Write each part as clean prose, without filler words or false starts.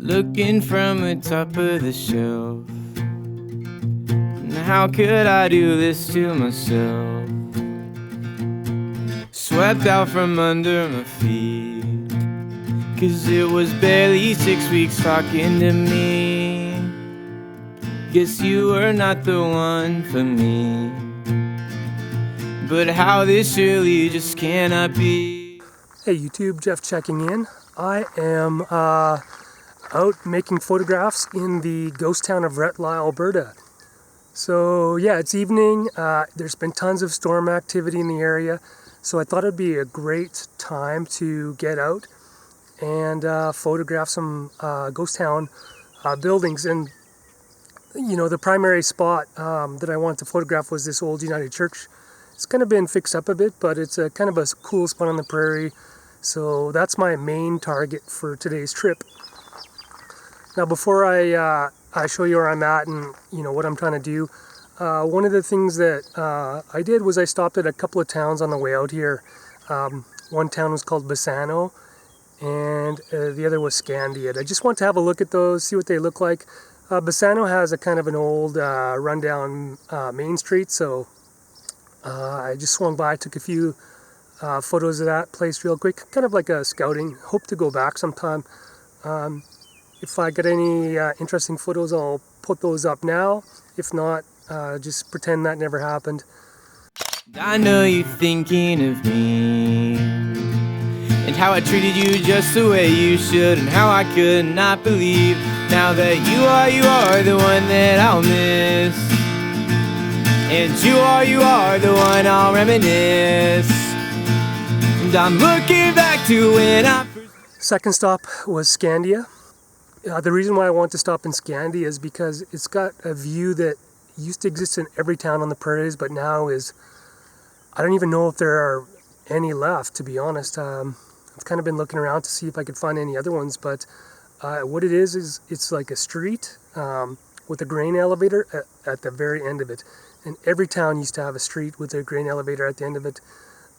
looking from the top of the shelf. And how could I do this to myself? Swept out from under my feet, 'cause it was barely 6 weeks talking to me. Guess you were not the one for me, but how this surely just cannot be. Hey YouTube, Jeff checking in. I am out making photographs in the ghost town of Retlaw, Alberta. So yeah, it's evening. There's been tons of storm activity in the area, so I thought it'd be a great time to get out and photograph some ghost town buildings. And you know, the primary spot that I wanted to photograph was this old United Church. It's kind of been fixed up a bit, but it's a kind of a cool spot on the prairie. So that's my main target for today's trip. Now, before I show you where I'm at and you know what I'm trying to do, one of the things that I did was I stopped at a couple of towns on the way out here. One town was called Bassano, and the other was Scandia. I just want to have a look at those, see what they look like. Bassano has a kind of an old rundown main street, so I just swung by, took a few photos of that place real quick, kind of like a scouting. Hope to go back sometime. If I get any interesting photos, I'll put those up now. If not, just pretend that never happened. I know you're thinking of me, and how I treated you just the way you should, and how I could not believe now that you are the one that I'll miss, and you are the one I'll reminisce. And I'm looking back to when I first... Second stop was Scandia. The reason why I want to stop in Scandia is because it's got a view that used to exist in every town on the prairies, but now is, I don't even know if there are any left, to be honest. I've kind of been looking around to see if I could find any other ones, but what it is it's like a street with a grain elevator at the very end of it. And every town used to have a street with a grain elevator at the end of it,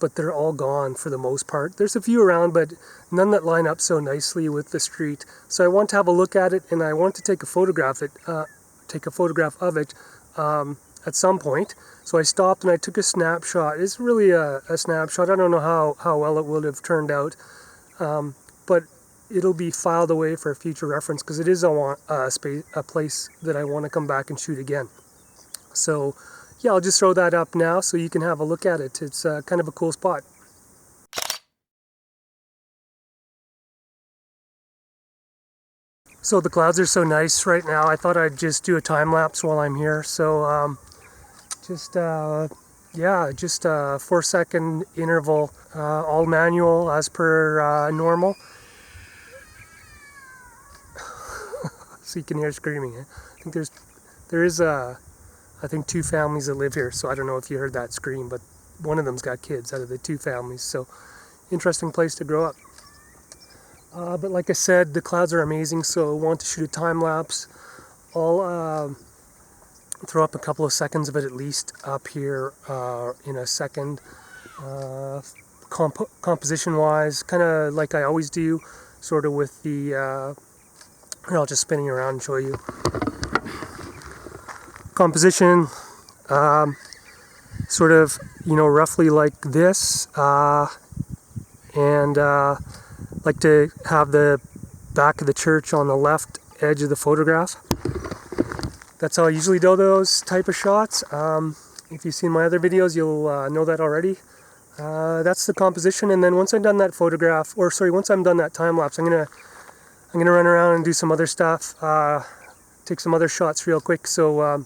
but they're all gone for the most part. There's a few around, but none that line up so nicely with the street. So I want to have a look at it, and I want to take a photograph of it at some point. So I stopped and I took a snapshot. It's really a snapshot. I don't know how well it would have turned out, but it'll be filed away for future reference, because it is a place that I want to come back and shoot again. So yeah, I'll just throw that up now so you can have a look at it. It's kind of a cool spot. So the clouds are so nice right now. I thought I'd just do a time lapse while I'm here. So just a 4-second interval, all manual as per normal. So you can hear screaming. I think there is I think 2 families that live here, so I don't know if you heard that scream, but one of them's got kids out of the 2 families, so interesting place to grow up. But like I said, the clouds are amazing, so I want to shoot a time lapse. I'll throw up a couple of seconds of it at least up here in a second. Composition wise, kind of like I always do, sort of with the, here, I'll just spinning around and show you. Composition, sort of, you know, roughly like this, and like to have the back of the church on the left edge of the photograph. That's how I usually do those type of shots. If you've seen my other videos, you'll know that already. That's the composition, and then once I'm done that once I'm done that time lapse, I'm gonna run around and do some other stuff, take some other shots real quick. So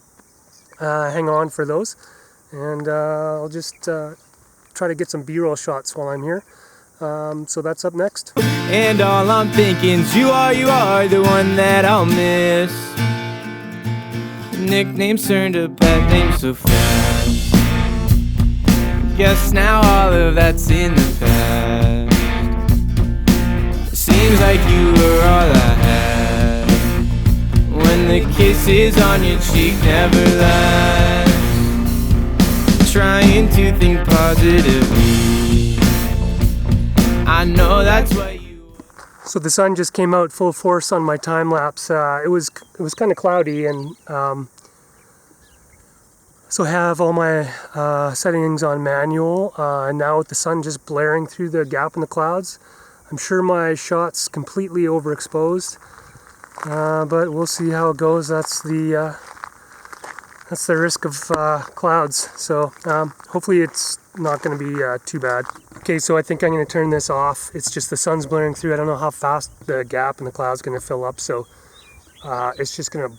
hang on for those, and I'll just try to get some B-roll shots while I'm here. So that's up next. And all I'm thinking's you are the one that I'll miss. Nicknames turned to pet names so fast. Guess now all of that's in the past. Seems like you were all I had, when the kisses on your cheek never last. Trying to think positively, I know that's what you... So the sun just came out full force on my time lapse. It was kind of cloudy, and so I have all my settings on manual. And now with the sun just blaring through the gap in the clouds, I'm sure my shot's completely overexposed. But we'll see how it goes. That's the risk of clouds. So hopefully it's not going to be too bad. Okay, so I think I'm going to turn this off. It's just the sun's blaring through. I don't know how fast the gap in the cloud's going to fill up, so it's just going to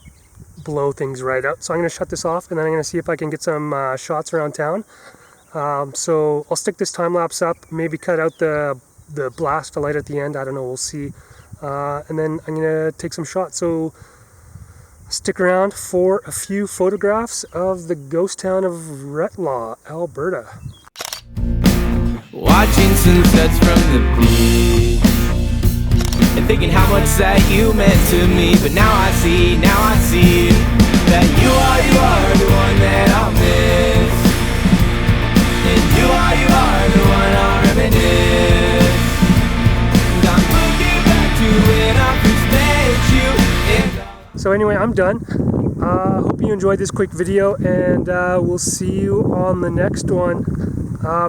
blow things right out. So I'm going to shut this off, and then I'm going to see if I can get some shots around town. So I'll stick this time lapse up, maybe cut out the blast of light at the end. I don't know, we'll see. And then I'm going to take some shots. So stick around for a few photographs of the ghost town of Retlaw, Alberta. Watching sunsets from the beach and thinking how much that you meant to me. But now I see that you are the one that I'll miss. And you are the one I'll reminisce. And I'm looking back to when I first met you. So anyway, I'm done. Hope you enjoyed this quick video, and we'll see you on the next one.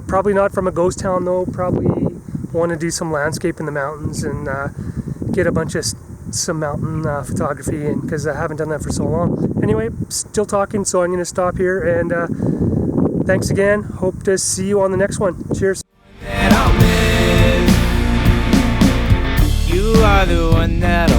Probably not from a ghost town though. Probably want to do some landscape in the mountains and get a bunch of some mountain photography in, because I haven't done that for so long. Anyway, still talking, so I'm going to stop here, and thanks again. Hope to see you on the next one. Cheers. You are the one that